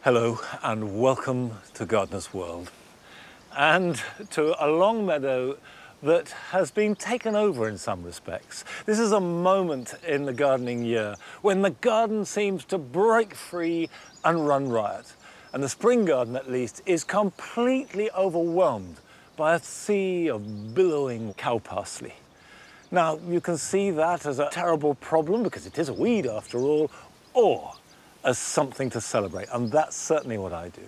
Hello and welcome to Gardener's World and to a long meadow that has been taken over in some respects. This is a moment in the gardening year when the garden seems to break free and run riot. And the spring garden, at least, is completely overwhelmed by a sea of billowing cow parsley. Now, you can see that as a terrible problem because it is a weed after all, or as something to celebrate, and that's certainly what I do.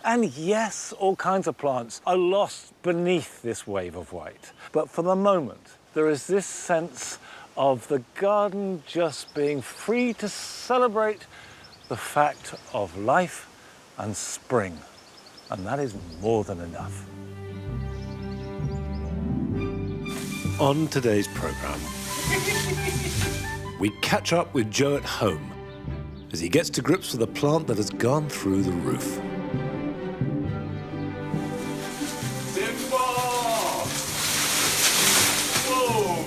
And yes, all kinds of plants are lost beneath this wave of white. But for the moment, there is this sense of the garden just being free to celebrate the fact of life and spring. And that is more than enough. On today's programme, we catch up with Joe at home as he gets to grips with a plant that has gone through the roof. Simba! Whoa!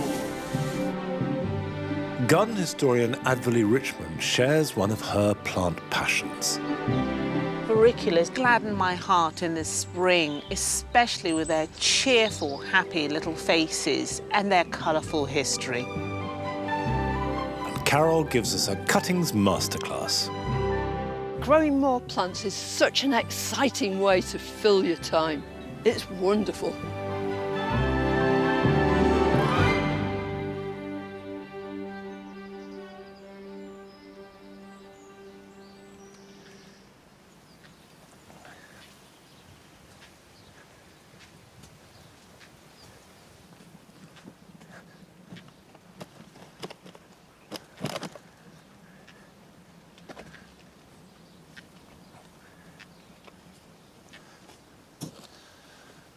Garden historian Adverley Richmond shares one of her plant passions. Auriculas gladden my heart in the spring, especially with their cheerful, happy little faces and their colourful history. Carol gives us a cuttings masterclass. Growing more plants is such an exciting way to fill your time. It's wonderful.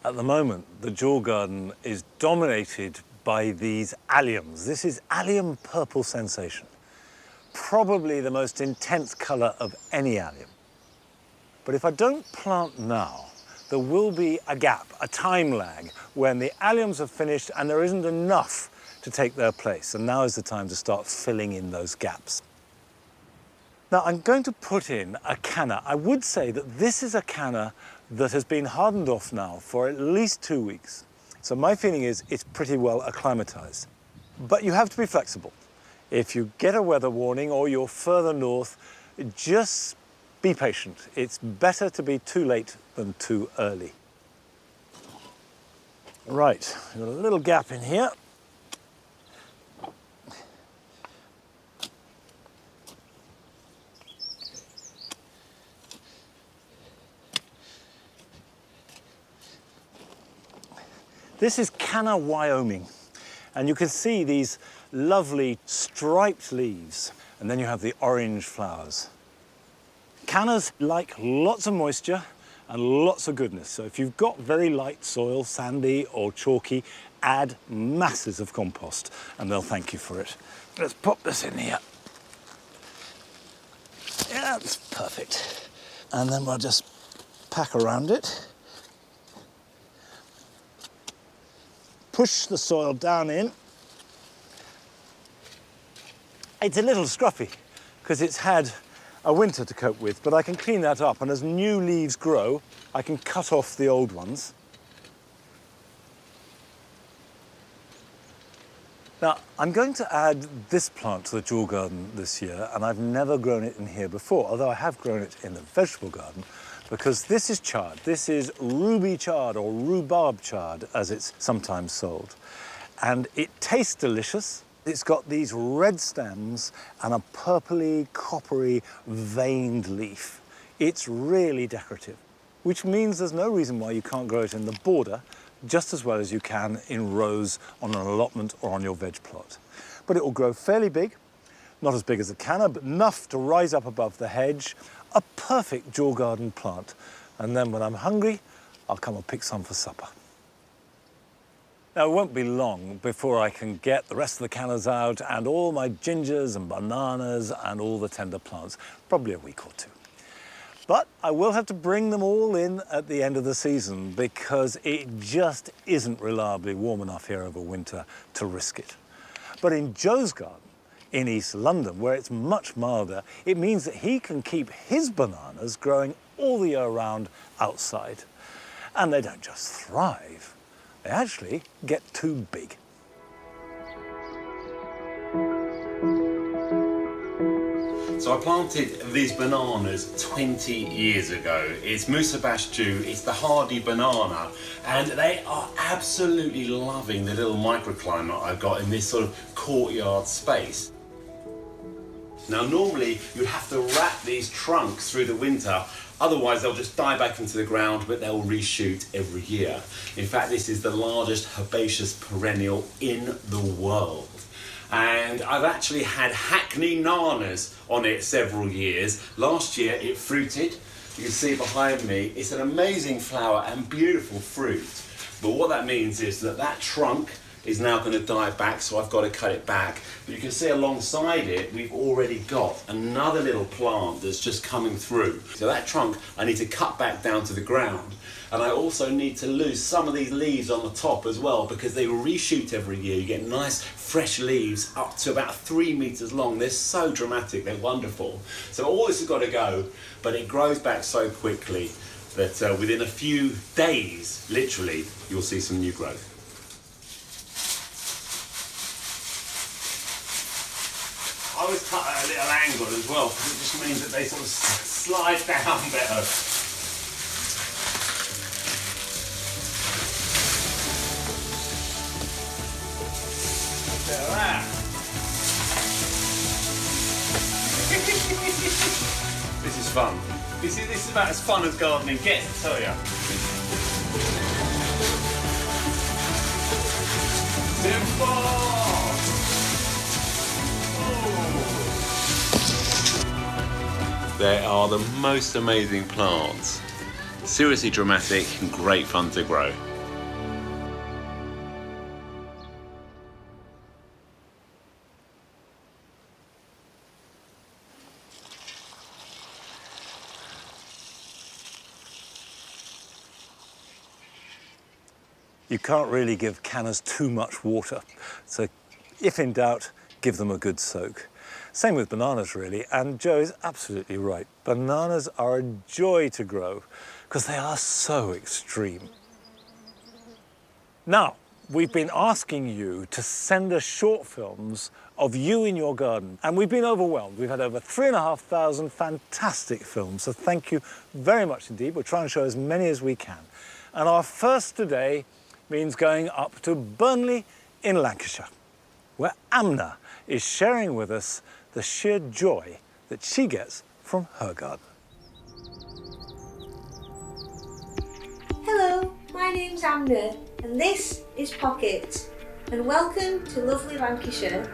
At the moment, the Jaw Garden is dominated by these alliums. This is allium purple sensation, probably the most intense colour of any allium. But if I don't plant now, there will be a gap, a time lag, when the alliums have finished and there isn't enough to take their place. And now is the time to start filling in those gaps. Now, I'm going to put in a canna. I would say that this is a canna that has been hardened off now for at least 2 weeks. So my feeling is it's pretty well acclimatized. But you have to be flexible. If you get a weather warning or you're further north, just be patient. It's better to be too late than too early. Right, we've got a little gap in here. This is Canna, Wyoming, and you can see these lovely striped leaves, and then you have the orange flowers. Cannas like lots of moisture and lots of goodness, so if you've got very light soil, sandy or chalky, add masses of compost, and they'll thank you for it. Let's pop this in here. Yeah, that's perfect. And then we'll just pack around it. Push the soil down in. It's a little scruffy because it's had a winter to cope with, but I can clean that up, and as new leaves grow, I can cut off the old ones. Now, I'm going to add this plant to the Jaw Garden this year, and I've never grown it in here before, although I have grown it in the vegetable garden, because this is chard. This is ruby chard, or rhubarb chard, as it's sometimes sold. And it tastes delicious. It's got these red stems and a purpley, coppery, veined leaf. It's really decorative, which means there's no reason why you can't grow it in the border just as well as you can in rows on an allotment or on your veg plot. But it will grow fairly big, not as big as a canna, but enough to rise up above the hedge. A perfect Jaw Garden plant. And then when I'm hungry, I'll come and pick some for supper. Now, it won't be long before I can get the rest of the cannas out and all my gingers and bananas and all the tender plants, probably a week or two. But I will have to bring them all in at the end of the season because it just isn't reliably warm enough here over winter to risk it. But in Joe's garden, in East London, where it's much milder, it means that he can keep his bananas growing all the year round outside. And they don't just thrive, they actually get too big. So I planted these bananas 20 years ago. It's Musabastu, it's the hardy banana, and they are absolutely loving the little microclimate I've got in this sort of courtyard space. Now normally you'd have to wrap these trunks through the winter, otherwise they'll just die back into the ground, but they'll reshoot every year. In fact, this is the largest herbaceous perennial in the world. And I've actually had Hackney nanas on it several years. Last year it fruited. You can see behind me, it's an amazing flower and beautiful fruit. But what that means is that that trunk is now going to die back, so I've got to cut it back. But you can see alongside it, we've already got another little plant that's just coming through. So that trunk I need to cut back down to the ground. And I also need to lose some of these leaves on the top as well, because they reshoot every year. You get nice fresh leaves up to about 3 meters long. They're so dramatic, they're wonderful. So all this has got to go, but it grows back so quickly that within a few days, literally, you'll see some new growth. I always cut at a little angle as well, because it just means that they sort of slide down better. This is fun. This is about as fun as gardening gets, I tell ya. They are the most amazing plants. Seriously dramatic and great fun to grow. You can't really give cannas too much water, so if in doubt, give them a good soak. Same with bananas, really, and Joe is absolutely right. Bananas are a joy to grow because they are so extreme. Now, we've been asking you to send us short films of you in your garden, and we've been overwhelmed. We've had over 3,500 fantastic films, so thank you very much indeed. We'll try and show as many as we can. And our first today means going up to Burnley in Lancashire, where Amna is sharing with us the sheer joy that she gets from her garden. Hello, my name's Amna and this is Pocket, and welcome to lovely Lancashire.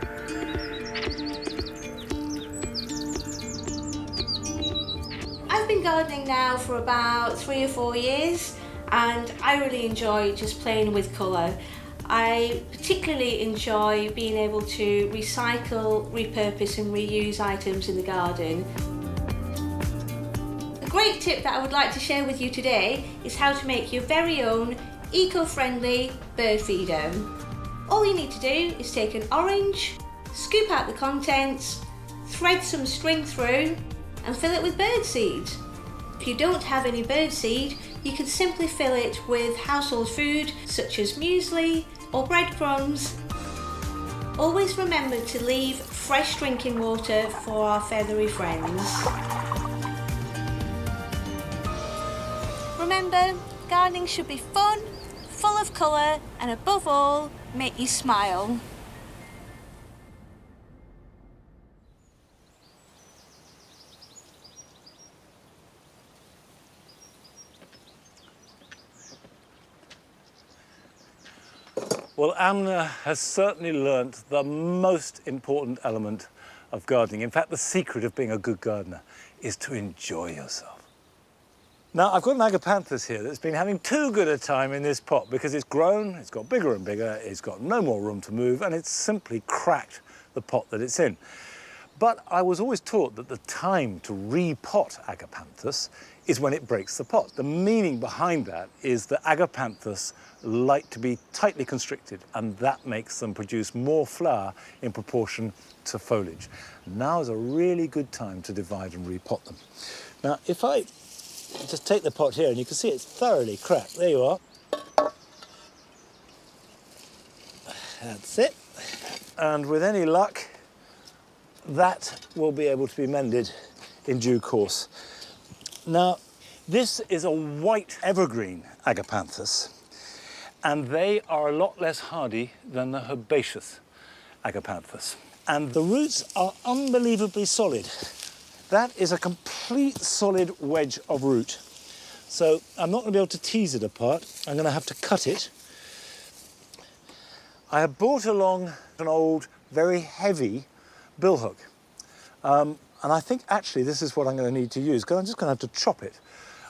I've been gardening now for about 3 or 4 years, and I really enjoy just playing with colour. I particularly enjoy being able to recycle, repurpose and reuse items in the garden. A great tip that I would like to share with you today is how to make your very own eco-friendly bird feeder. All you need to do is take an orange, scoop out the contents, thread some string through and fill it with bird seed. If you don't have any bird seed, you can simply fill it with household food such as muesli or breadcrumbs. Always remember to leave fresh drinking water for our feathery friends. Remember, gardening should be fun, full of colour and above all, make you smile. Well, Amna has certainly learnt the most important element of gardening. In fact, the secret of being a good gardener is to enjoy yourself. Now, I've got an agapanthus here that's been having too good a time in this pot because it's grown, it's got bigger and bigger, it's got no more room to move, and it's simply cracked the pot that it's in. But I was always taught that the time to repot agapanthus is when it breaks the pot. The meaning behind that is that agapanthus like to be tightly constricted, and that makes them produce more flower in proportion to foliage. Now is a really good time to divide and repot them. Now, if I just take the pot here, and you can see it's thoroughly cracked. There you are. That's it. And with any luck, that will be able to be mended in due course. Now, this is a white evergreen agapanthus, and they are a lot less hardy than the herbaceous agapanthus. And the roots are unbelievably solid. That is a complete solid wedge of root. So I'm not going to be able to tease it apart. I'm going to have to cut it. I have brought along an old, very heavy billhook. And I think actually this is what I'm going to need to use, because I'm just going to have to chop it.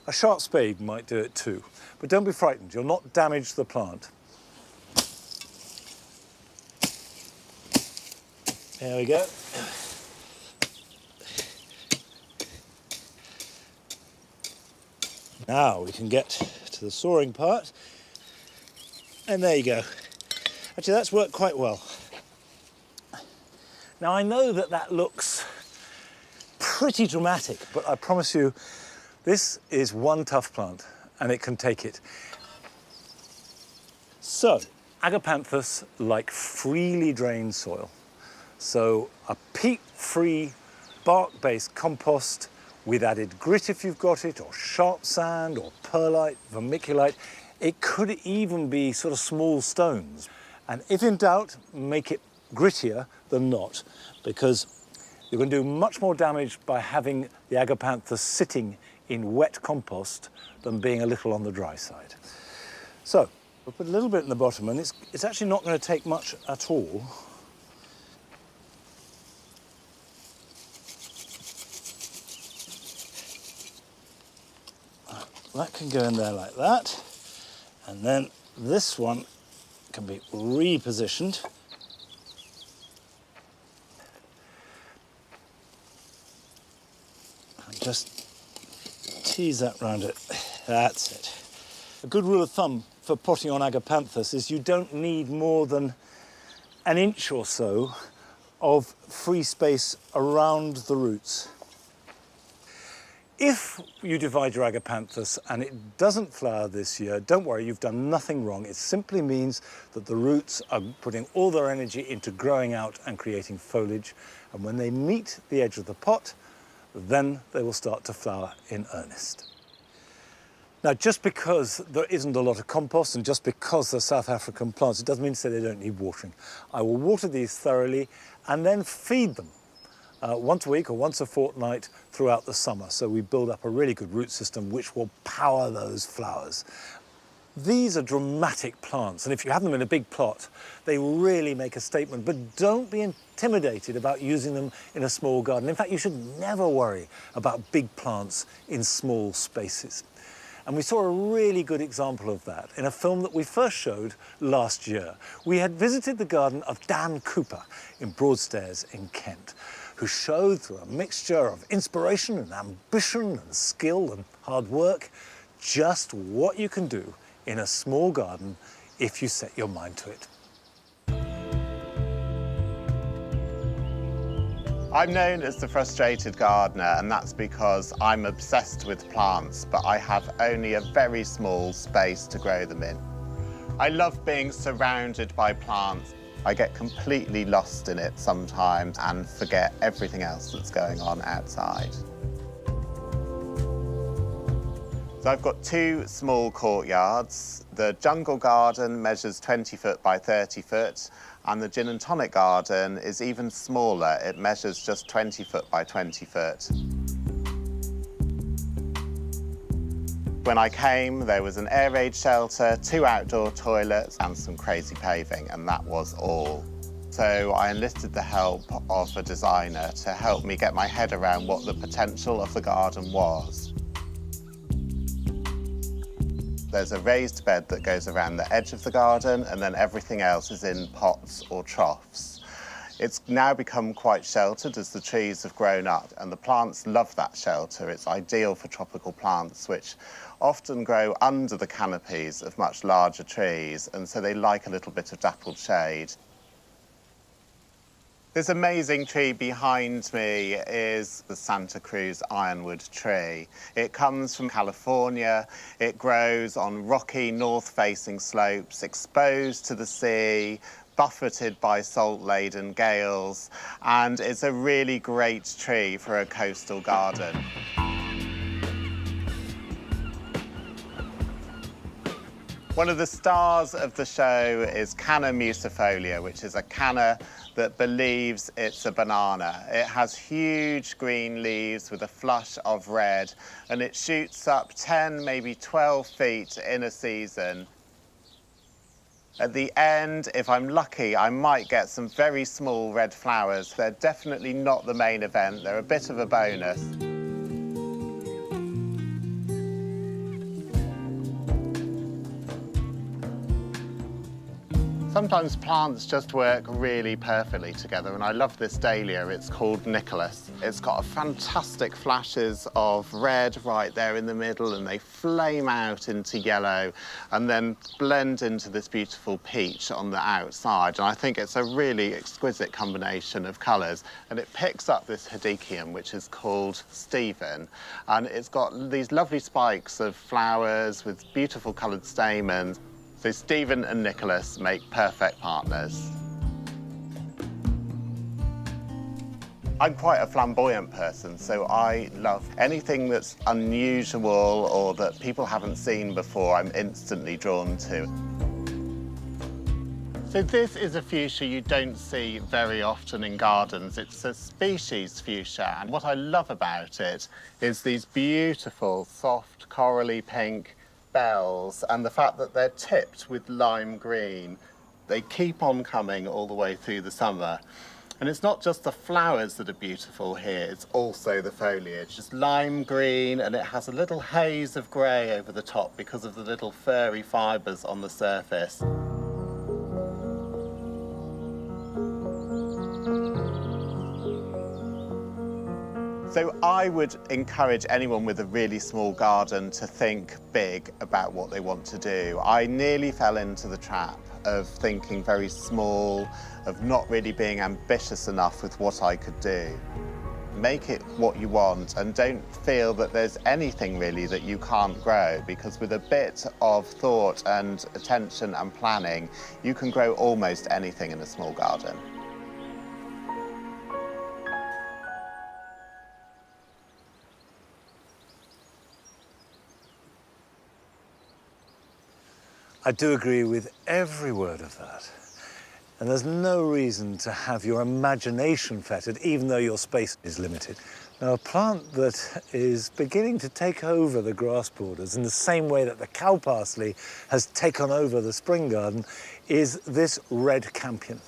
A sharp spade might do it too. But don't be frightened, you'll not damage the plant. There we go. Now we can get to the sawing part. And there you go. Actually, that's worked quite well. Now, I know that that looks pretty dramatic, but I promise you, this is one tough plant, and it can take it. So, agapanthus like freely drained soil. So, a peat-free, bark-based compost with added grit if you've got it, or sharp sand, or perlite, vermiculite. It could even be sort of small stones. And if in doubt, make it grittier than not, because you're going to do much more damage by having the agapanthus sitting in wet compost than being a little on the dry side. So, we'll put a little bit in the bottom, and it's actually not going to take much at all. That can go in there like that, and then this one can be repositioned. And just tease that round it. That's it. A good rule of thumb for potting on agapanthus is you don't need more than an inch or so of free space around the roots. If you divide your agapanthus and it doesn't flower this year, don't worry, you've done nothing wrong. It simply means that the roots are putting all their energy into growing out and creating foliage. And when they meet the edge of the pot, then they will start to flower in earnest. Now, just because there isn't a lot of compost and just because they're South African plants, it doesn't mean to say they don't need watering. I will water these thoroughly and then feed them once a week or once a fortnight throughout the summer. So we build up a really good root system which will power those flowers. These are dramatic plants, and if you have them in a big plot, they really make a statement. But don't be intimidated about using them in a small garden. In fact, you should never worry about big plants in small spaces. And we saw a really good example of that in a film that we first showed last year. We had visited the garden of Dan Cooper in Broadstairs in Kent, who showed through a mixture of inspiration and ambition and skill and hard work just what you can do in a small garden if you set your mind to it. I'm known as the frustrated gardener, and that's because I'm obsessed with plants, but I have only a very small space to grow them in. I love being surrounded by plants. I get completely lost in it sometimes and forget everything else that's going on outside. So I've got two small courtyards. The jungle garden measures 20 foot by 30 foot, and the gin and tonic garden is even smaller. It measures just 20 foot by 20 foot. When I came, there was an air raid shelter, 2 outdoor toilets, and some crazy paving, and that was all. So I enlisted the help of a designer to help me get my head around what the potential of the garden was. There's a raised bed that goes around the edge of the garden, and then everything else is in pots or troughs. It's now become quite sheltered as the trees have grown up, and the plants love that shelter. It's ideal for tropical plants, which often grow under the canopies of much larger trees, and so they like a little bit of dappled shade. This amazing tree behind me is the Santa Cruz ironwood tree. It comes from California. It grows on rocky north-facing slopes, exposed to the sea, buffeted by salt-laden gales, and it's a really great tree for a coastal garden. One of the stars of the show is Canna musifolia, which is a canna that believes it's a banana. It has huge green leaves with a flush of red, and it shoots up 10, maybe 12 feet in a season. At the end, if I'm lucky, I might get some very small red flowers. They're definitely not the main event. They're a bit of a bonus. Sometimes plants just work really perfectly together, and I love this dahlia. It's called Nicholas. It's got fantastic flashes of red right there in the middle, and they flame out into yellow and then blend into this beautiful peach on the outside. And I think it's a really exquisite combination of colours, and it picks up this hedychium, which is called Stephen, and it's got these lovely spikes of flowers with beautiful coloured stamens. So Stephen and Nicholas make perfect partners. I'm quite a flamboyant person, so I love anything that's unusual or that people haven't seen before. I'm instantly drawn to. So this is a fuchsia you don't see very often in gardens. It's a species fuchsia, and what I love about it is these beautiful, soft, corally pink bells, and the fact that they're tipped with lime green. They keep on coming all the way through the summer. And it's not just the flowers that are beautiful here, it's also the foliage. It's lime green, and it has a little haze of grey over the top because of the little furry fibres on the surface. So I would encourage anyone with a really small garden to think big about what they want to do. I nearly fell into the trap of thinking very small, of not really being ambitious enough with what I could do. Make it what you want, and don't feel that there's anything really that you can't grow, because with a bit of thought and attention and planning, you can grow almost anything in a small garden. I do agree with every word of that. And there's no reason to have your imagination fettered, even though your space is limited. Now, a plant that is beginning to take over the grass borders in the same way that the cow parsley has taken over the spring garden is this red campion.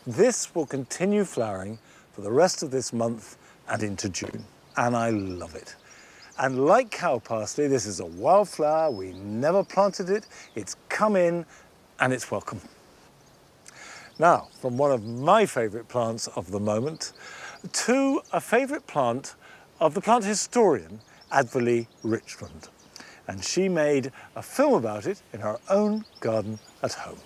This will continue flowering for the rest of this month and into June, and I love it. And like cow parsley, this is a wildflower. We never planted it. It's come in, and it's welcome. Now, from one of my favourite plants of the moment to a favourite plant of the plant historian, Adverley Richmond. And she made a film about it in her own garden at home.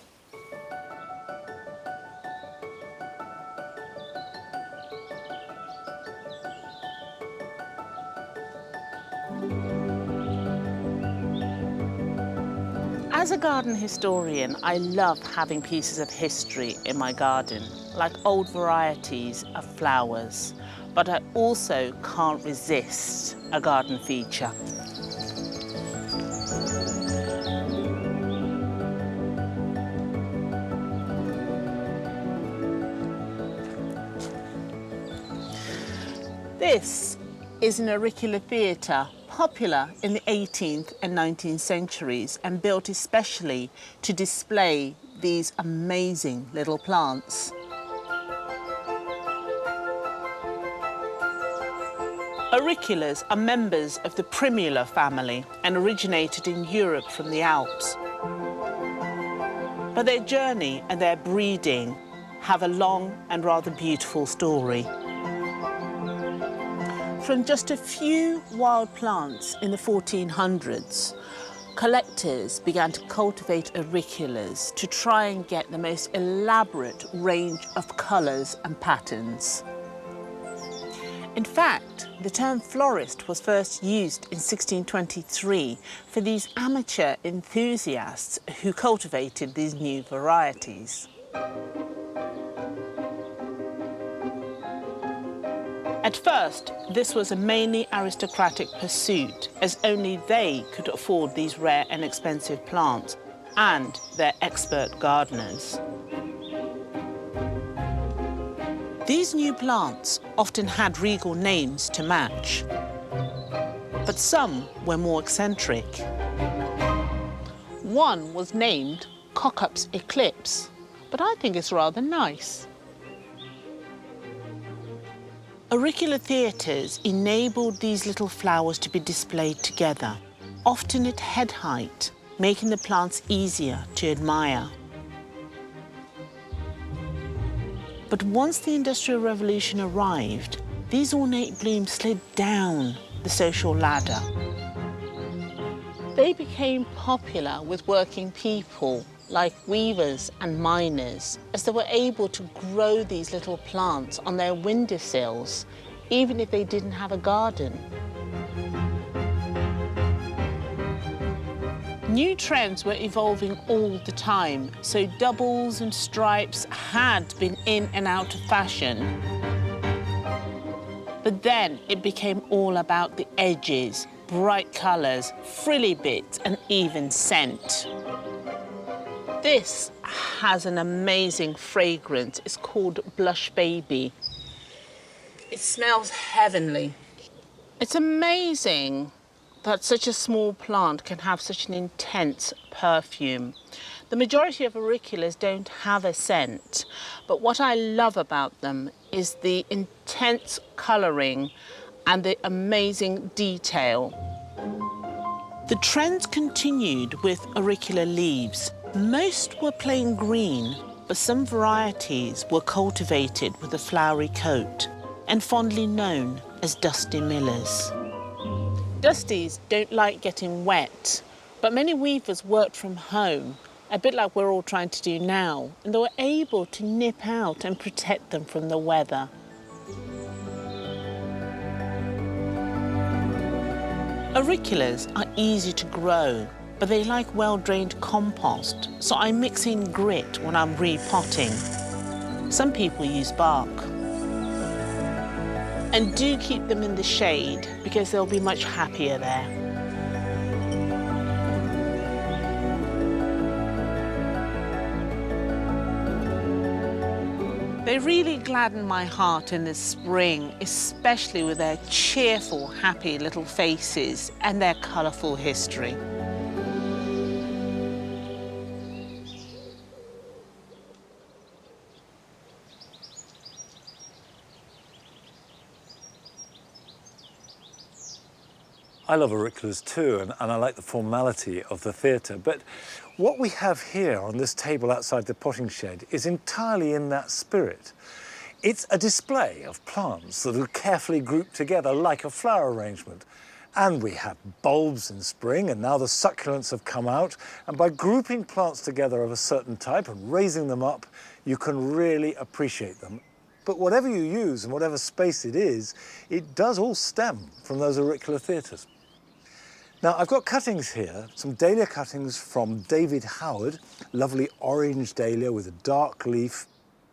As a garden historian, I love having pieces of history in my garden, like old varieties of flowers, but I also can't resist a garden feature. This is an auricular theatre, popular in the 18th and 19th centuries and built especially to display these amazing little plants. Auriculas are members of the Primula family and originated in Europe from the Alps. But their journey and their breeding have a long and rather beautiful story. From just a few wild plants in the 1400s, collectors began to cultivate auriculas to try and get the most elaborate range of colours and patterns. In fact, the term florist was first used in 1623 for these amateur enthusiasts who cultivated these new varieties. At first, this was a mainly aristocratic pursuit, as only they could afford these rare and expensive plants, and their expert gardeners. These new plants often had regal names to match, but some were more eccentric. One was named Cockup's Eclipse, but I think it's rather nice. Auricular theatres enabled these little flowers to be displayed together, often at head height, making the plants easier to admire. But once the Industrial Revolution arrived, these ornate blooms slid down the social ladder. They became popular with working people, like weavers and miners, as they were able to grow these little plants on their windowsills, even if they didn't have a garden. New trends were evolving all the time, so doubles and stripes had been in and out of fashion. But then it became all about the edges, bright colours, frilly bits, and even scent. This has an amazing fragrance. It's called Blush Baby. It smells heavenly. It's amazing that such a small plant can have such an intense perfume. The majority of auriculas don't have a scent, but what I love about them is the intense colouring and the amazing detail. The trends continued with auricular leaves. Most were plain green, but some varieties were cultivated with a flowery coat and fondly known as Dusty Millers. Dusties don't like getting wet, but many weavers worked from home, a bit like we're all trying to do now, and they were able to nip out and protect them from the weather. Auriculas are easy to grow, but they like well-drained compost, so I mix in grit when I'm repotting. Some people use bark. And do keep them in the shade because they'll be much happier there. They really gladden my heart in the spring, especially with their cheerful, happy little faces and their colourful history. I love auriculas too, and I like the formality of the theatre, but what we have here on this table outside the potting shed is entirely in that spirit. It's a display of plants that are carefully grouped together like a flower arrangement. And we have bulbs in spring, and now the succulents have come out, and by grouping plants together of a certain type and raising them up, you can really appreciate them. But whatever you use and whatever space it does all stem from those auricular theatres. Now, I've got cuttings here, some dahlia cuttings from David Howard, lovely orange dahlia with a dark leaf,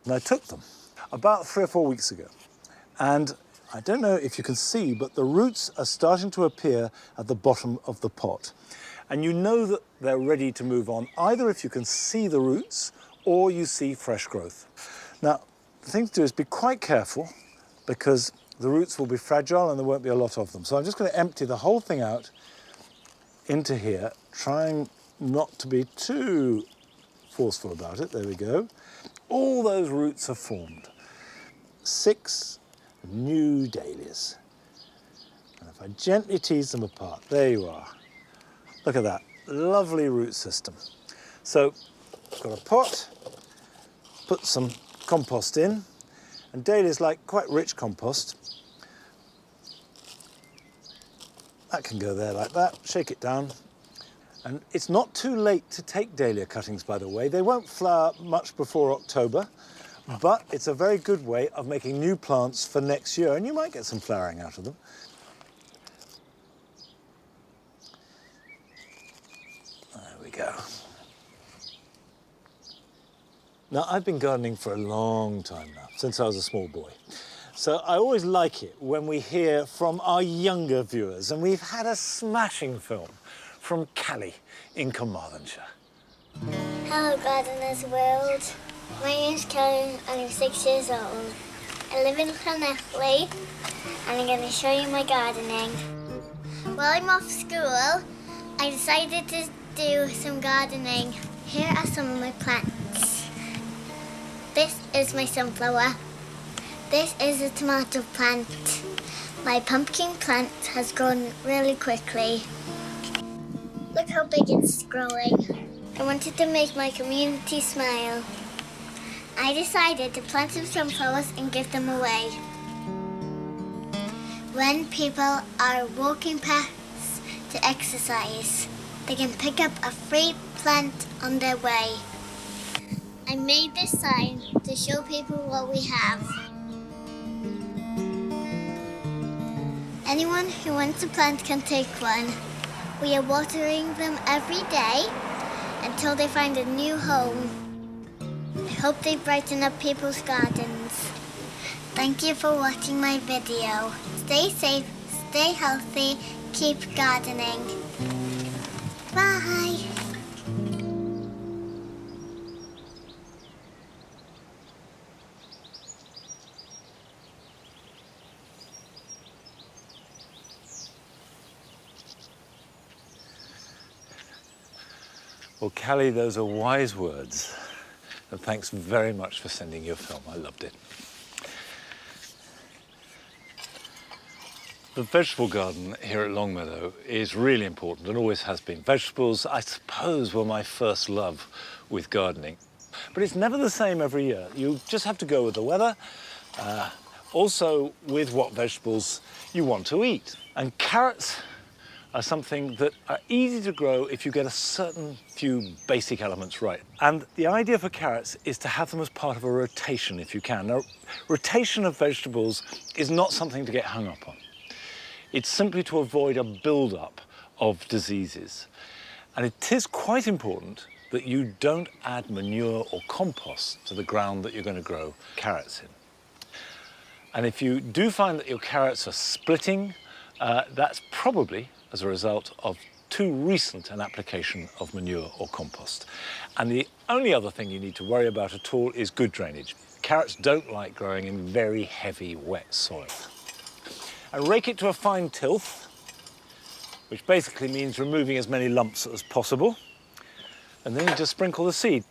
and I took them about 3 or 4 weeks ago. And I don't know if you can see, but the roots are starting to appear at the bottom of the pot. And you know that they're ready to move on, either if you can see the roots or you see fresh growth. Now, the thing to do is be quite careful because the roots will be fragile and there won't be a lot of them. So I'm just going to empty the whole thing out into here, trying not to be too forceful about it. There we go. All those roots have formed. 6 new dahlias. And if I gently tease them apart, there you are. Look at that, lovely root system. So, I've got a pot, put some compost in, and dahlias like quite rich compost. That can go there like that, shake it down. And it's not too late to take dahlia cuttings, by the way. They won't flower much before October, but it's a very good way of making new plants for next year, and you might get some flowering out of them. There we go. Now, I've been gardening for a long time now, since I was a small boy. So I always like it when we hear from our younger viewers, and we've had a smashing film from Callie in Carmarthenshire. Hello Gardeners World, my name's Kelly and I'm 6 years old. I live in Llanelli and I'm going to show you my gardening. While I'm off school, I decided to do some gardening. Here are some of my plants. This is my sunflower. This is a tomato plant. My pumpkin plant has grown really quickly. Look how big it's growing. I wanted to make my community smile. I decided to plant some sunflowers and give them away. When people are walking past to exercise, they can pick up a free plant on their way. I made this sign to show people what we have. Anyone who wants a plant can take one. We are watering them every day until they find a new home. I hope they brighten up people's gardens. Thank you for watching my video. Stay safe, stay healthy, keep gardening. Bye. Well, Callie, those are wise words. And thanks very much for sending your film. I loved it. The vegetable garden here at Longmeadow is really important and always has been. Vegetables, I suppose, were my first love with gardening. But it's never the same every year. You just have to go with the weather, also with what vegetables you want to eat. And carrots are something that are easy to grow if you get a certain few basic elements right. And the idea for carrots is to have them as part of a rotation if you can. Now, rotation of vegetables is not something to get hung up on. It's simply to avoid a build-up of diseases. And it is quite important that you don't add manure or compost to the ground that you're going to grow carrots in. And if you do find that your carrots are splitting, that's probably as a result of too recent an application of manure or compost. And the only other thing you need to worry about at all is good drainage. Carrots don't like growing in very heavy, wet soil. And rake it to a fine tilth, which basically means removing as many lumps as possible. And then you just sprinkle the seed.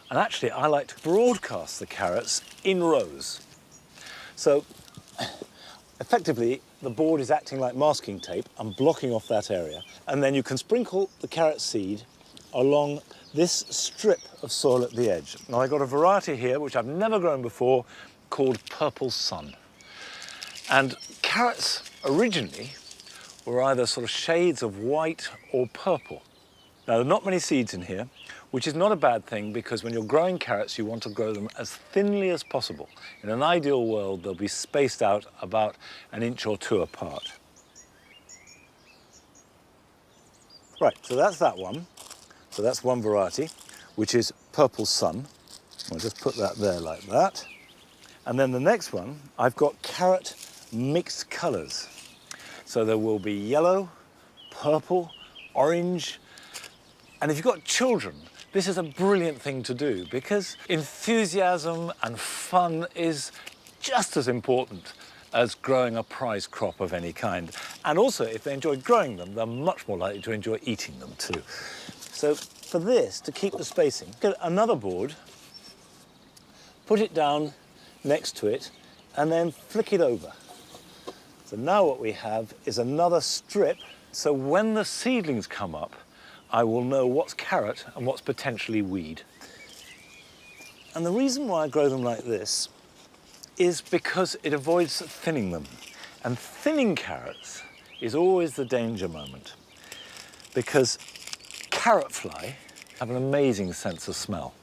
And actually, I like to broadcast the carrots in rows. So, effectively, the board is acting like masking tape and blocking off that area. And then you can sprinkle the carrot seed along this strip of soil at the edge. Now, I've got a variety here, which I've never grown before, called Purple Sun. And carrots originally were either sort of shades of white or purple. Now, there are not many seeds in here, which is not a bad thing because when you're growing carrots, you want to grow them as thinly as possible. In an ideal world, they'll be spaced out about 1 inch or 2 apart. Right, so that's that one. So that's one variety, which is Purple Sun. I'll just put that there like that. And then the next one, I've got carrot mixed colours. So there will be yellow, purple, orange. And if you've got children, this is a brilliant thing to do because enthusiasm and fun is just as important as growing a prize crop of any kind. And also, if they enjoy growing them, they're much more likely to enjoy eating them too. So for this, to keep the spacing, get another board, put it down next to it, and then flick it over. So now what we have is another strip. So when the seedlings come up, I will know what's carrot and what's potentially weed. And the reason why I grow them like this is because it avoids thinning them. And thinning carrots is always the danger moment, because carrot fly have an amazing sense of smell.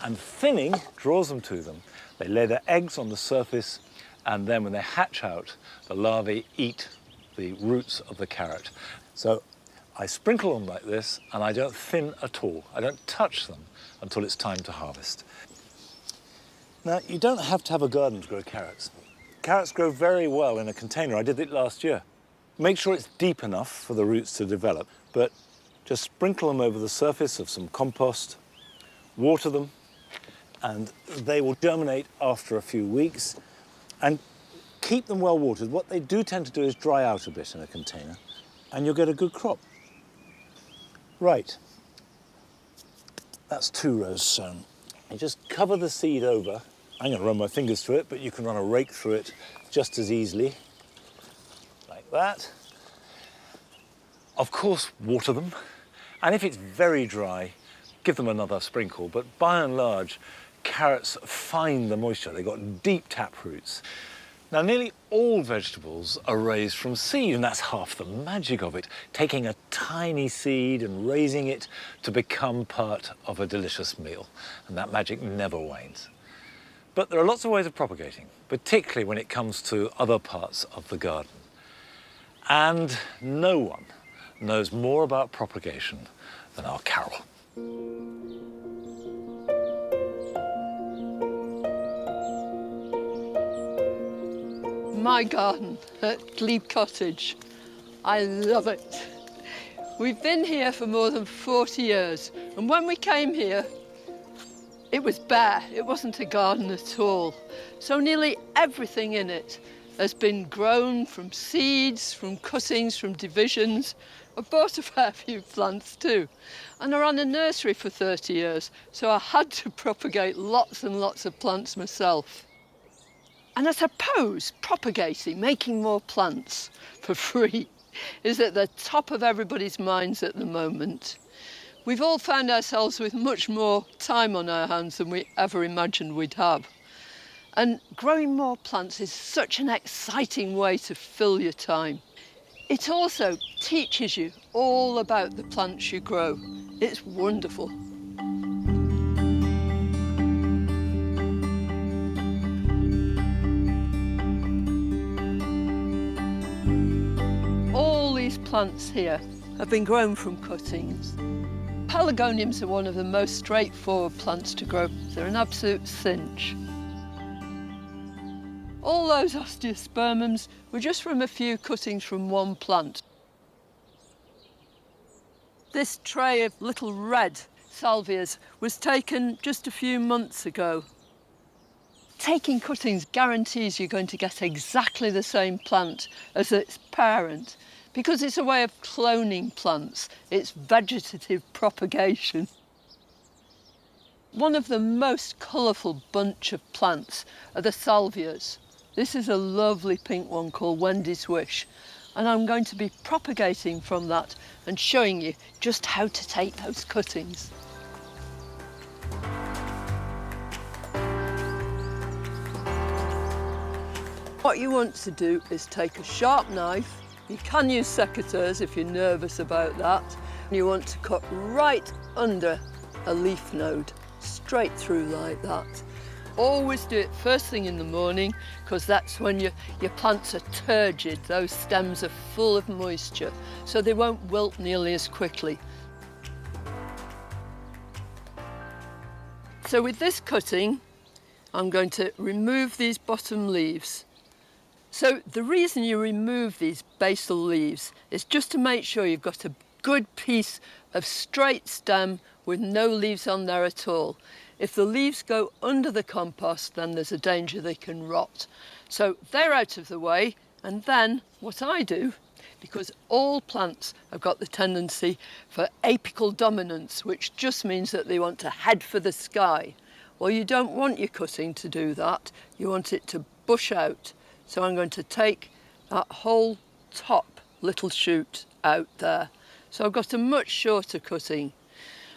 And thinning draws them to them. They lay their eggs on the surface, and then when they hatch out, the larvae eat the roots of the carrot. So I sprinkle them like this, and I don't thin at all. I don't touch them until it's time to harvest. Now, you don't have to have a garden to grow carrots. Carrots grow very well in a container. I did it last year. Make sure it's deep enough for the roots to develop, but just sprinkle them over the surface of some compost, water them, and they will germinate after a few weeks. And keep them well watered. What they do tend to do is dry out a bit in a container, and you'll get a good crop. Right, that's 2 rows sown. You just cover the seed over. I'm going to run my fingers through it, but you can run a rake through it just as easily, like that. Of course, water them, and if it's very dry, give them another sprinkle, but by and large, carrots find the moisture. They've got deep tap roots. Now, nearly all vegetables are raised from seed, and that's half the magic of it, taking a tiny seed and raising it to become part of a delicious meal, and that magic never wanes. But there are lots of ways of propagating, particularly when it comes to other parts of the garden. And no one knows more about propagation than our Carol. My garden at Glebe Cottage. I love it. We've been here for more than 40 years, and when we came here, it was bare. It wasn't a garden at all. So nearly everything in it has been grown from seeds, from cuttings, from divisions. I've bought a fair few plants too. And I ran a nursery for 30 years, so I had to propagate lots and lots of plants myself. And I suppose propagating, making more plants for free, is at the top of everybody's minds at the moment. We've all found ourselves with much more time on our hands than we ever imagined we'd have. And growing more plants is such an exciting way to fill your time. It also teaches you all about the plants you grow. It's wonderful. All these plants here have been grown from cuttings. Pelargoniums are one of the most straightforward plants to grow. They're an absolute cinch. All those osteospermums were just from a few cuttings from one plant. This tray of little red salvias was taken just a few months ago. Taking cuttings guarantees you're going to get exactly the same plant as its parent, because it's a way of cloning plants. It's vegetative propagation. One of the most colourful bunch of plants are the salvias. This is a lovely pink one called Wendy's Wish, and I'm going to be propagating from that and showing you just how to take those cuttings. What you want to do is take a sharp knife. You can use secateurs if you're nervous about that. You want to cut right under a leaf node, straight through like that. Always do it first thing in the morning, because that's when your plants are turgid. Those stems are full of moisture, so they won't wilt nearly as quickly. So with this cutting, I'm going to remove these bottom leaves. So the reason you remove these basal leaves is just to make sure you've got a good piece of straight stem with no leaves on there at all. If the leaves go under the compost, then there's a danger they can rot. So they're out of the way, and then what I do, because all plants have got the tendency for apical dominance, which just means that they want to head for the sky. Well, you don't want your cutting to do that. You want it to bush out. So I'm going to take that whole top little shoot out there. So I've got a much shorter cutting.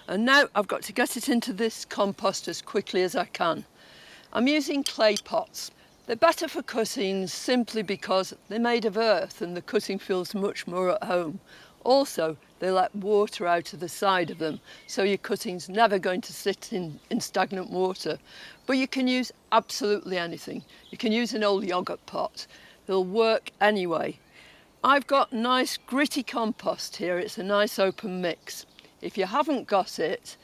And now I've got to get it into this compost as quickly as I can. I'm using clay pots. They're better for cuttings simply because they're made of earth and the cutting feels much more at home. Also, they let water out of the side of them, so your cutting's never going to sit in stagnant water. But you can use absolutely anything. You can use an old yoghurt pot. They'll work anyway. I've got nice gritty compost here. It's a nice open mix. If you haven't got it,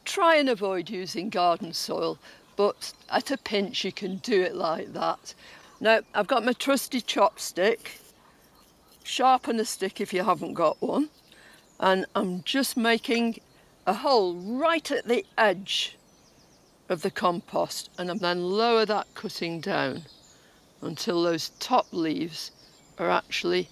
try and avoid using garden soil, but at a pinch you can do it like that. Now, I've got my trusty chopstick. Sharpen a stick if you haven't got one. And I'm just making a hole right at the edge of the compost, and then lower that cutting down until those top leaves are actually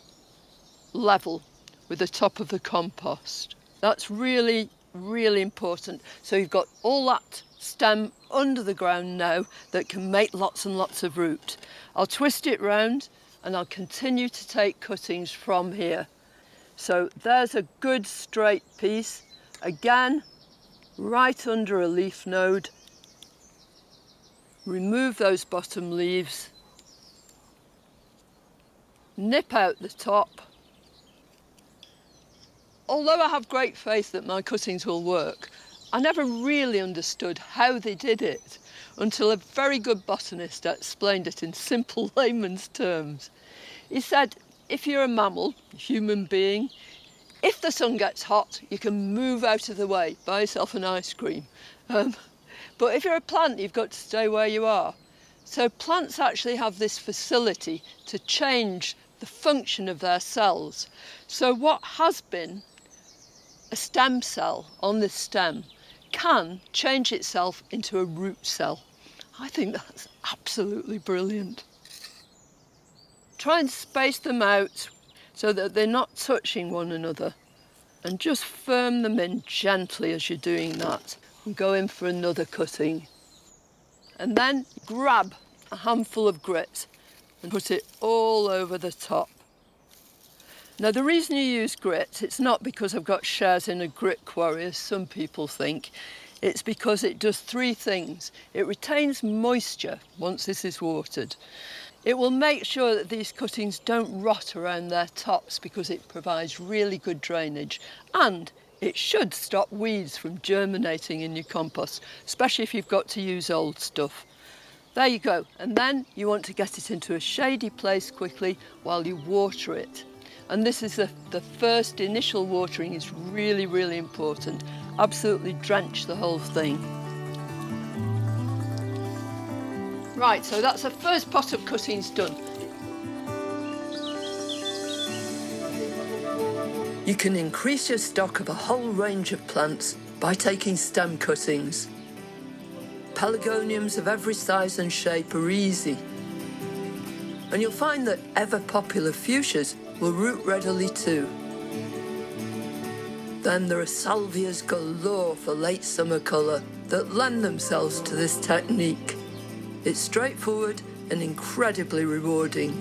level with the top of the compost. That's really, really important. So you've got all that stem under the ground now that can make lots and lots of root. I'll twist it round and I'll continue to take cuttings from here. So there's a good straight piece, again, right under a leaf node. Remove those bottom leaves, nip out the top. Although I have great faith that my cuttings will work, I never really understood how they did it until a very good botanist explained it in simple layman's terms. He said, if you're a mammal, a human being, if the sun gets hot, you can move out of the way, buy yourself an ice cream. But if you're a plant, you've got to stay where you are. So plants actually have this facility to change the function of their cells. So what has been a stem cell on this stem can change itself into a root cell. I think that's absolutely brilliant. Try and space them out so that they're not touching one another, and just firm them in gently as you're doing that, and go in for another cutting. And then grab a handful of grit and put it all over the top. Now, the reason you use grit, it's not because I've got shares in a grit quarry, as some people think. It's because it does three things. It retains moisture once this is watered. It will make sure that these cuttings don't rot around their tops because it provides really good drainage. And it should stop weeds from germinating in your compost, especially if you've got to use old stuff. There you go. And then you want to get it into a shady place quickly while you water it. And this is the first initial watering is really, really important. Absolutely drench the whole thing. Right, so that's the first pot of cuttings done. You can increase your stock of a whole range of plants by taking stem cuttings. Pelargoniums of every size and shape are easy. And you'll find that ever-popular fuchsias will root readily too. Then there are salvias galore for late summer colour that lend themselves to this technique. It's straightforward and incredibly rewarding.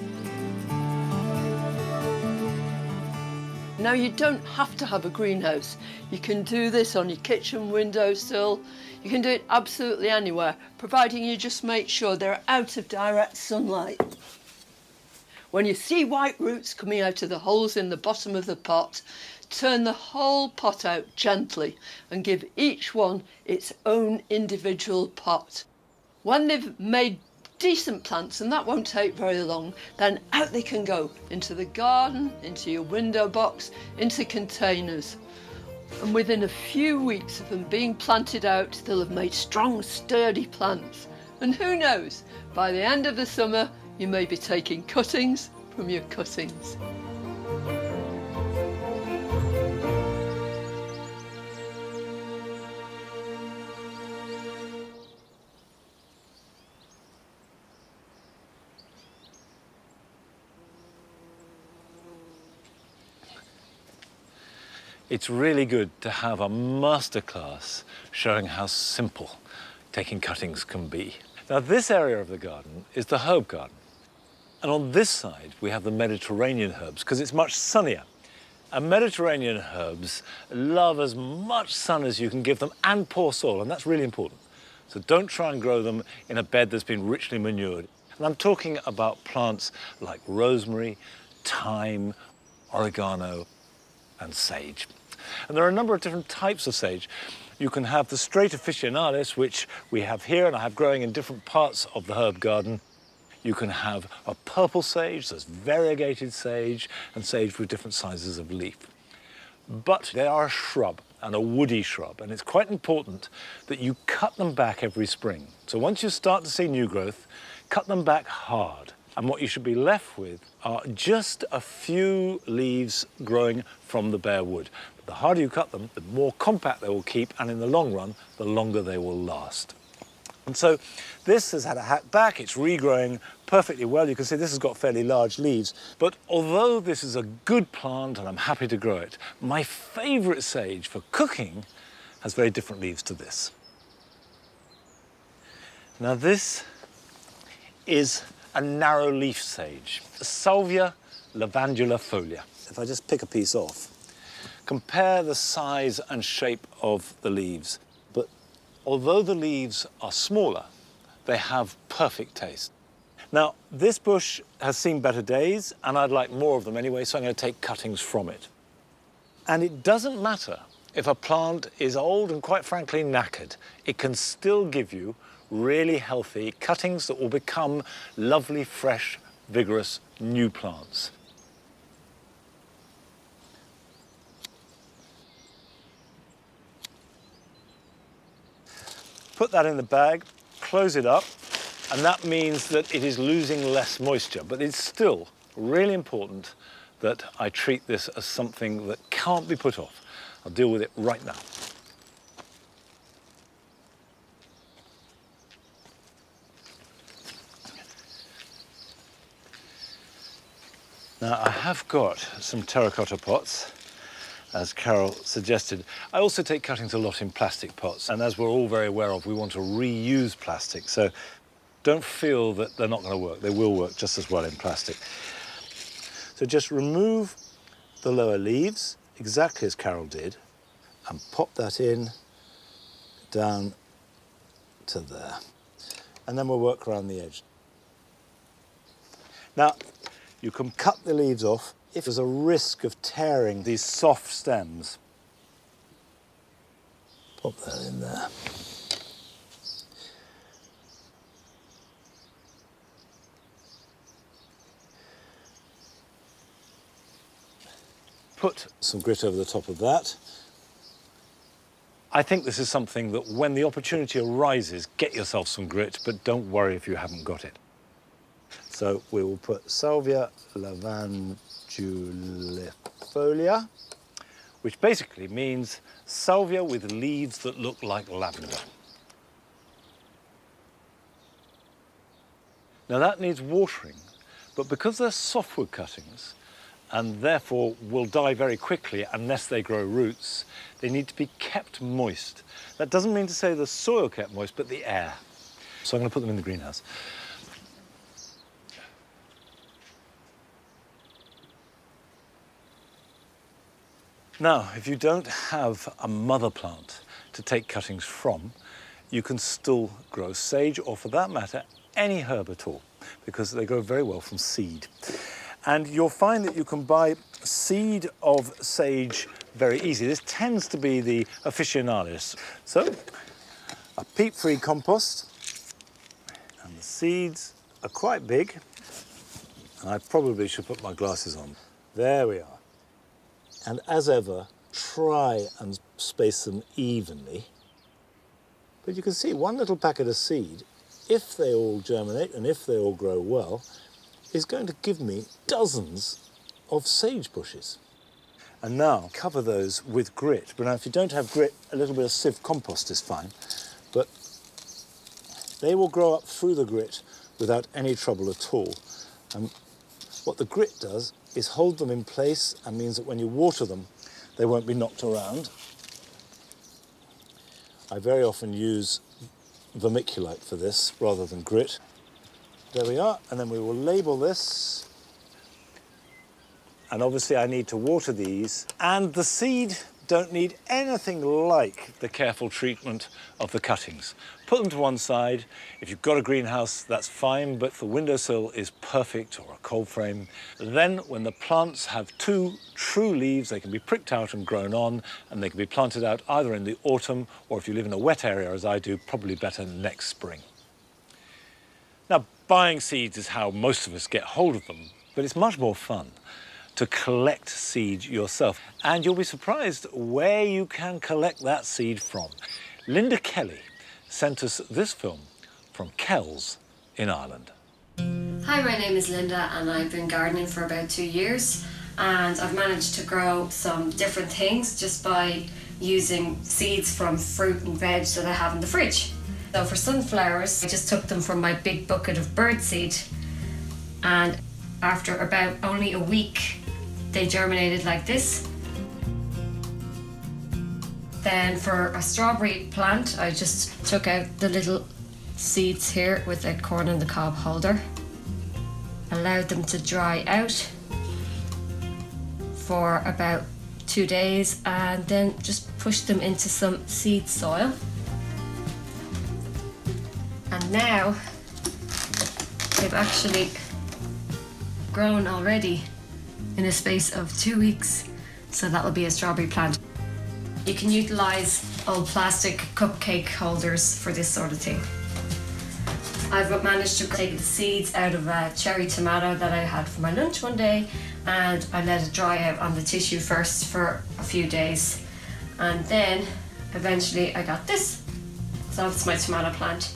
Now, you don't have to have a greenhouse. You can do this on your kitchen windowsill. You can do it absolutely anywhere, providing you just make sure they're out of direct sunlight. When you see white roots coming out of the holes in the bottom of the pot, turn the whole pot out gently and give each one its own individual pot. When they've made decent plants, and that won't take very long, then out they can go into the garden, into your window box, into containers. And within a few weeks of them being planted out, they'll have made strong, sturdy plants. And who knows, by the end of the summer, you may be taking cuttings from your cuttings. It's really good to have a masterclass showing how simple taking cuttings can be. Now, this area of the garden is the herb garden. And on this side, we have the Mediterranean herbs because it's much sunnier. And Mediterranean herbs love as much sun as you can give them and poor soil, and that's really important. So don't try and grow them in a bed that's been richly manured. And I'm talking about plants like rosemary, thyme, oregano, and sage. And there are a number of different types of sage. You can have the straight officinalis, which we have here and I have growing in different parts of the herb garden. You can have a purple sage, there's variegated sage, and sage with different sizes of leaf. But they are a shrub, and a woody shrub, and it's quite important that you cut them back every spring. So once you start to see new growth, cut them back hard. And what you should be left with are just a few leaves growing from the bare wood. But the harder you cut them, the more compact they will keep, and in the long run, the longer they will last. And so this has had a hack back, it's regrowing perfectly well. You can see this has got fairly large leaves. But although this is a good plant and I'm happy to grow it, my favourite sage for cooking has very different leaves to this. Now this is a narrow leaf sage, Salvia levandulifolia. If I just pick a piece off, compare the size and shape of the leaves. But although the leaves are smaller, they have perfect taste. Now, this bush has seen better days, and I'd like more of them anyway, so I'm going to take cuttings from it. And it doesn't matter if a plant is old and quite frankly knackered. It can still give you really healthy cuttings that will become lovely, fresh, vigorous new plants. Put that in the bag, close it up, and that means that it is losing less moisture, but it's still really important that I treat this as something that can't be put off. I'll deal with it right now. Now, I have got some terracotta pots, as Carol suggested. I also take cuttings a lot in plastic pots, and as we're all very aware of, we want to reuse plastic, so don't feel that they're not going to work. They will work just as well in plastic. So just remove the lower leaves, exactly as Carol did, and pop that in down to there. And then we'll work around the edge. Now, you can cut the leaves off if there's a risk of tearing these soft stems. Pop that in there. Put some grit over the top of that. I think this is something that when the opportunity arises, get yourself some grit, but don't worry if you haven't got it. So we will put Salvia levandulifolia, which basically means salvia with leaves that look like lavender. Now that needs watering, but because they're softwood cuttings, and therefore will die very quickly unless they grow roots, they need to be kept moist. That doesn't mean to say the soil kept moist, but the air. So I'm going to put them in the greenhouse. Now, if you don't have a mother plant to take cuttings from, you can still grow sage, or for that matter, any herb at all, because they grow very well from seed. And you'll find that you can buy seed of sage very easy. This tends to be the officinalis. So, a peat-free compost, and the seeds are quite big, and I probably should put my glasses on. There we are. And as ever, try and space them evenly. But you can see one little packet of seed, if they all germinate and if they all grow well, is going to give me dozens of sage bushes. And now cover those with grit. But now if you don't have grit, a little bit of sieve compost is fine. But they will grow up through the grit without any trouble at all. And what the grit does is hold them in place and means that when you water them, they won't be knocked around. I very often use vermiculite for this rather than grit. There we are, and then we will label this. And obviously I need to water these. And the seed don't need anything like the careful treatment of the cuttings. Put them to one side. If you've got a greenhouse, that's fine, but the windowsill is perfect, or a cold frame. Then when the plants have 2 true leaves, they can be pricked out and grown on, and they can be planted out either in the autumn, or if you live in a wet area, as I do, probably better next spring. Now, buying seeds is how most of us get hold of them, but it's much more fun to collect seed yourself. And you'll be surprised where you can collect that seed from. Linda Kelly sent us this film from Kells in Ireland. Hi, my name is Linda and I've been gardening for about 2 years, and I've managed to grow some different things just by using seeds from fruit and veg that I have in the fridge. So for sunflowers, I just took them from my big bucket of birdseed, and after about only a week they germinated like this. Then for a strawberry plant, I just took out the little seeds here with a corn on the cob holder, allowed them to dry out for about 2 days, and then just pushed them into some seed soil. And now they've actually grown already in a space of 2 weeks, so that will be a strawberry plant. You can utilise old plastic cupcake holders for this sort of thing. I've managed to take the seeds out of a cherry tomato that I had for my lunch one day, and I let it dry out on the tissue first for a few days, and then eventually I got this. So that's my tomato plant.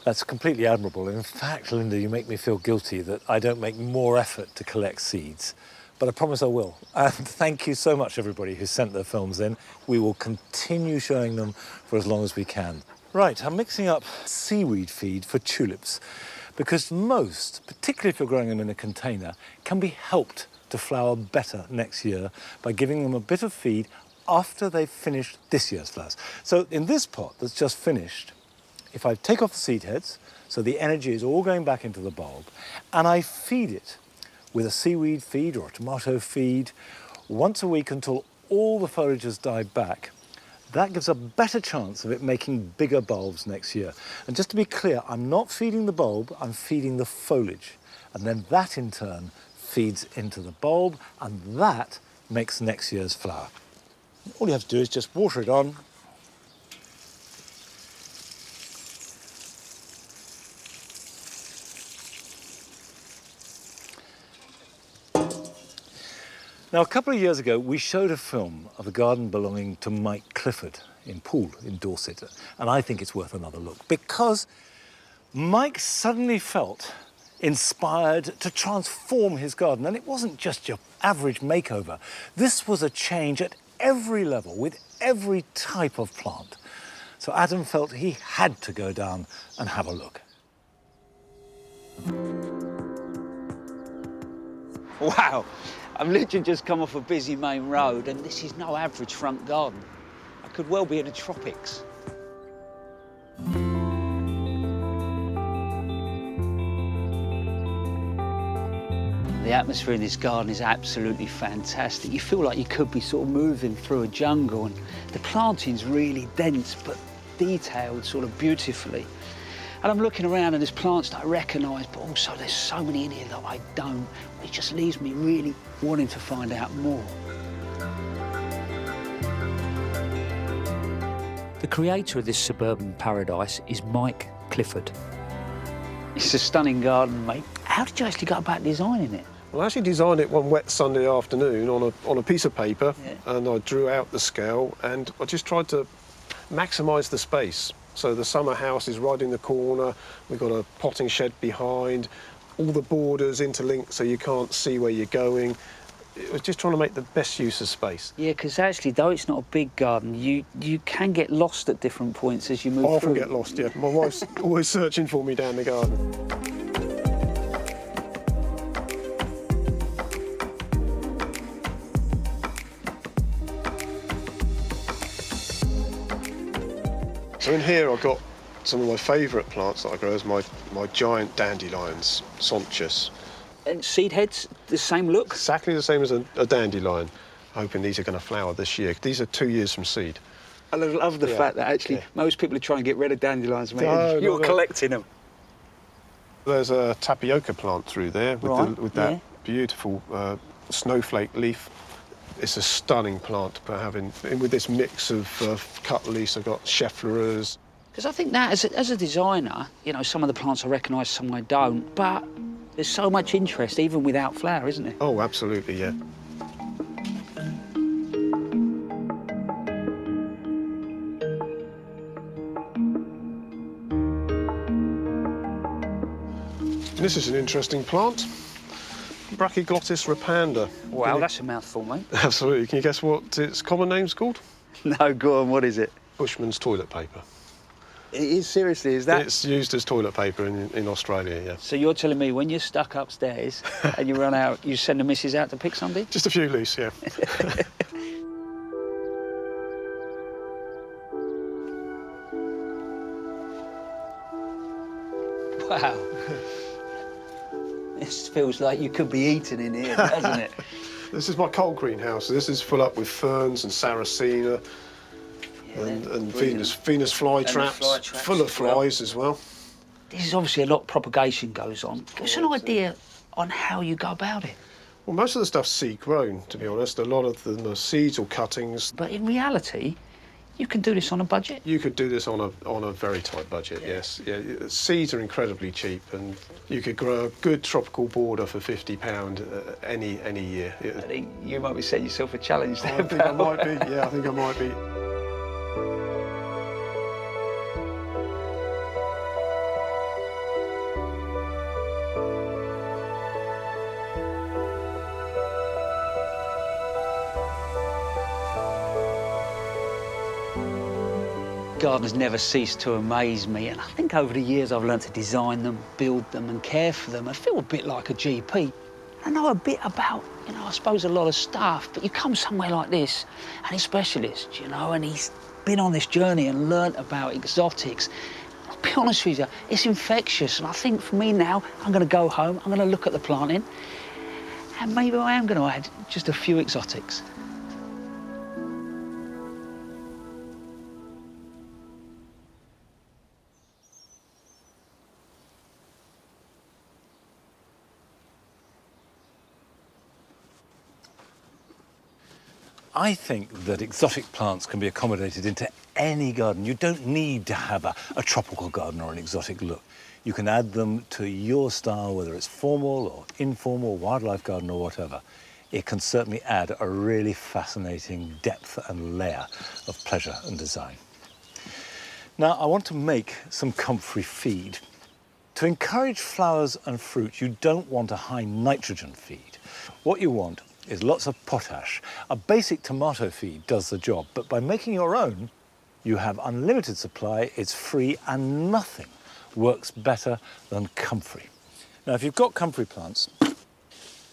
That's completely admirable. In fact, Linda, you make me feel guilty that I don't make more effort to collect seeds, but I promise I will. And thank you so much, everybody who sent their films in. We will continue showing them for as long as we can. Right, I'm mixing up seaweed feed for tulips, because most, particularly if you're growing them in a container, can be helped to flower better next year by giving them a bit of feed after they've finished this year's flowers. So in this pot that's just finished, if I take off the seed heads, so the energy is all going back into the bulb, and I feed it with a seaweed feed or a tomato feed once a week until all the foliage has died back, that gives a better chance of it making bigger bulbs next year. And just to be clear, I'm not feeding the bulb, I'm feeding the foliage. And then that in turn feeds into the bulb, and that makes next year's flower. All you have to do is just water it on. Now, a couple of years ago, we showed a film of a garden belonging to Mike Clifford in Poole, in Dorset, and I think it's worth another look, because Mike suddenly felt inspired to transform his garden, and it wasn't just your average makeover. This was a change at every level, with every type of plant. So Adam felt he had to go down and have a look. Wow. I've literally just come off a busy main road, and this is no average front garden. I could well be in the tropics. The atmosphere in this garden is absolutely fantastic. You feel like you could be sort of moving through a jungle, and the planting's really dense but detailed sort of beautifully. And I'm looking around and there's plants that I recognise, but also there's so many in here that I don't. It just leaves me really wanting to find out more. The creator of this suburban paradise is Mike Clifford. It's a stunning garden, mate. How did you actually go about designing it? Well, I actually designed it one wet Sunday afternoon on a piece of paper, and I drew out the scale, and I just tried to maximise the space. So the summer house is right in the corner, we've got a potting shed behind, all the borders interlinked so you can't see where you're going. It was just trying to make the best use of space. Yeah, because actually, though it's not a big garden, you can get lost at different points as you move through. I often get lost, yeah. My wife's always searching for me down the garden. So in here I've got some of my favourite plants that I grow as my giant dandelions, Sonchus. And seed heads, the same look? Exactly the same as a dandelion. Hoping these are going to flower this year. These are 2 years from seed. I love the fact that actually most people are trying to get rid of dandelions, mate. No, You're collecting them. There's a tapioca plant through there with that beautiful snowflake leaf. It's a stunning plant, but with this mix of cut leaves, I've got Schefflerers. Because I think that, as a designer, you know, some of the plants I recognise, some I don't, but there's so much interest, even without flower, isn't there? Oh, absolutely, yeah. This is an interesting plant. Brachyglottis repanda. Wow, that's a mouthful, mate. Absolutely. Can you guess what its common name's called? No, go on, what is it? Bushman's toilet paper. It is, seriously, is that? It's used as toilet paper in Australia, yeah. So you're telling me when you're stuck upstairs and you run out, you send the missus out to pick something? Just a few leaves, yeah. Wow. This feels like you could be eaten in here, doesn't it? This is my cold greenhouse. This is full up with ferns and sarracenia and Venus flytraps, full of flies as well. This is obviously a lot of propagation goes on. Give us an idea on how you go about it. Well, most of the stuff's seed grown, to be honest. A lot of them are seeds or cuttings. But in reality, you can do this on a budget. You could do this on a very tight budget, yes. Yeah, seeds are incredibly cheap, and you could grow a good tropical border for £50 any year. I think you might be setting yourself a challenge there. I think I might be. Yeah, I think I might be. Gardeners never cease to amaze me, and I think over the years I've learned to design them, build them and care for them. I feel a bit like a GP. I know a bit about, you know, I suppose a lot of stuff, but you come somewhere like this and he's a specialist, you know, and he's been on this journey and learnt about exotics. I'll be honest with you, it's infectious, and I think for me now, I'm going to go home, I'm going to look at the planting, and maybe I am going to add just a few exotics. I think that exotic plants can be accommodated into any garden. You don't need to have a tropical garden or an exotic look. You can add them to your style, whether it's formal or informal, wildlife garden or whatever. It can certainly add a really fascinating depth and layer of pleasure and design. Now, I want to make some comfrey feed. To encourage flowers and fruit, you don't want a high nitrogen feed. What you want is lots of potash. A basic tomato feed does the job, but by making your own, you have unlimited supply, it's free, and nothing works better than comfrey. Now, if you've got comfrey plants,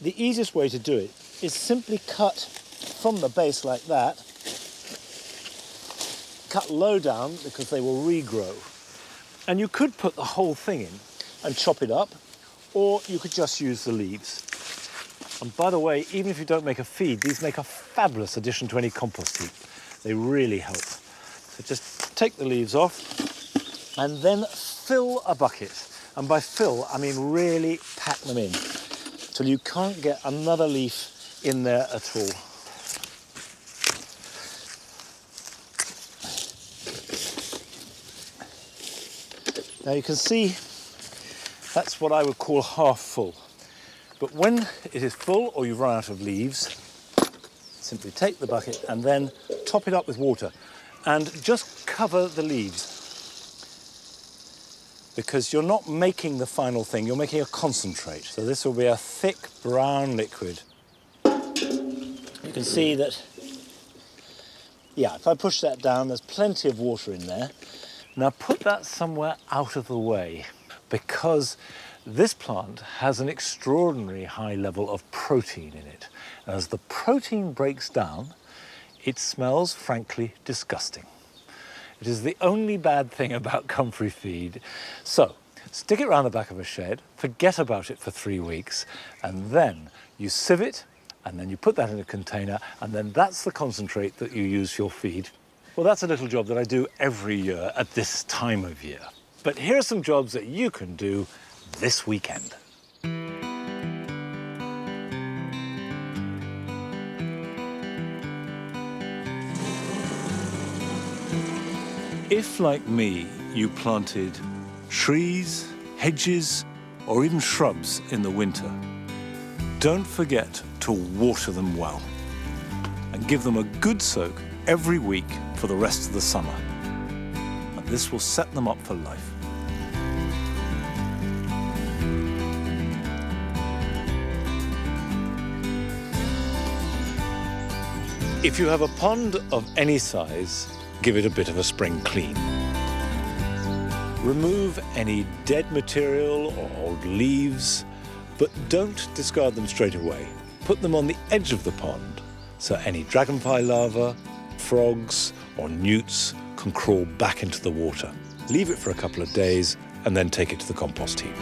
the easiest way to do it is simply cut from the base like that, cut low down because they will regrow. And you could put the whole thing in and chop it up, or you could just use the leaves. And by the way, even if you don't make a feed, these make a fabulous addition to any compost heap. They really help. So just take the leaves off and then fill a bucket. And by fill, I mean really pack them in till you can't get another leaf in there at all. Now you can see that's what I would call half full. But when it is full or you've run out of leaves, simply take the bucket and then top it up with water and just cover the leaves, because you're not making the final thing, you're making a concentrate. So this will be a thick brown liquid. You can see that, yeah, if I push that down, there's plenty of water in there. Now put that somewhere out of the way, because this plant has an extraordinary high level of protein in it. And as the protein breaks down, it smells, frankly, disgusting. It is the only bad thing about comfrey feed. So, stick it round the back of a shed, forget about it for 3 weeks, and then you sieve it, and then you put that in a container, and then that's the concentrate that you use for your feed. Well, that's a little job that I do every year at this time of year. But here are some jobs that you can do this weekend. If, like me, you planted trees, hedges, or even shrubs in the winter, don't forget to water them well and give them a good soak every week for the rest of the summer. And this will set them up for life. If you have a pond of any size, give it a bit of a spring clean. Remove any dead material or old leaves, but don't discard them straight away. Put them on the edge of the pond, so any dragonfly larvae, frogs or newts can crawl back into the water. Leave it for a couple of days and then take it to the compost heap.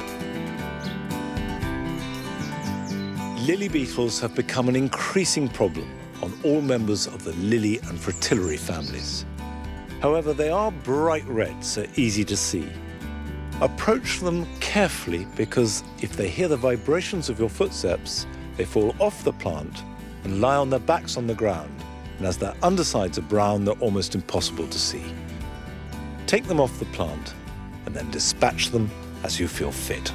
Lily beetles have become an increasing problem on all members of the lily and fritillary families. However, they are bright red, so easy to see. Approach them carefully because if they hear the vibrations of your footsteps, they fall off the plant and lie on their backs on the ground. And as their undersides are brown, they're almost impossible to see. Take them off the plant and then dispatch them as you feel fit.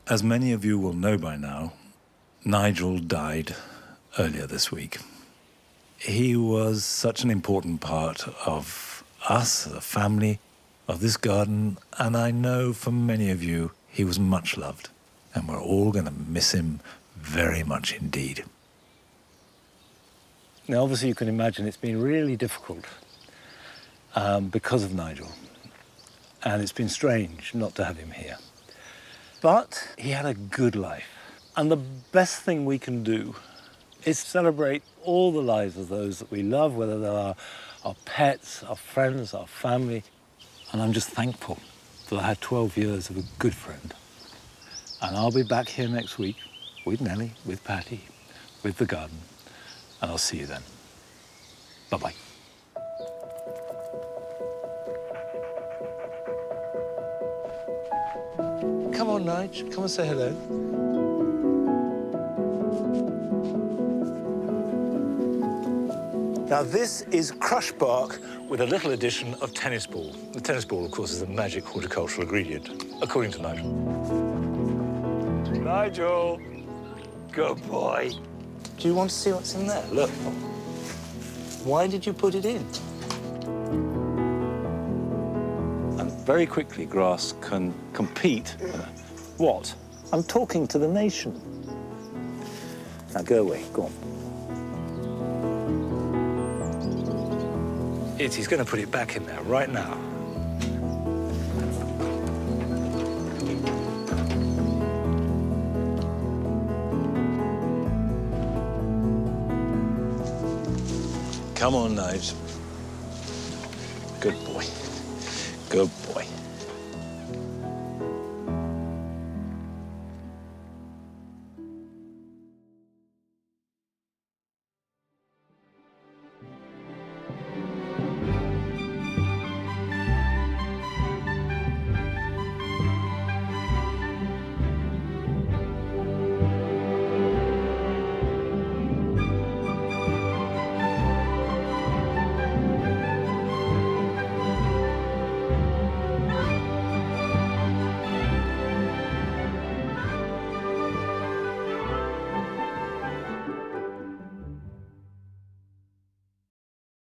As many of you will know by now, Nigel died earlier this week. He was such an important part of us, the family, of this garden, and I know for many of you, he was much loved, and we're all going to miss him very much indeed. Now, obviously, you can imagine it's been really difficult because of Nigel, and it's been strange not to have him here. But he had a good life, and the best thing we can do is celebrate all the lives of those that we love, whether they are our pets, our friends, our family. And I'm just thankful that I had 12 years of a good friend. And I'll be back here next week with Nellie, with Patty, with the garden, and I'll see you then. Bye-bye. Come on, Nige, come and say hello. Now, this is crush bark with a little addition of tennis ball. The tennis ball, of course, is a magic horticultural ingredient, according to Nigel. Nigel, good boy. Do you want to see what's in there? Look. Why did you put it in? And very quickly, grass can compete. What? I'm talking to the nation. Now, go away. Go on. He's going to put it back in there right now. Come on, Nige.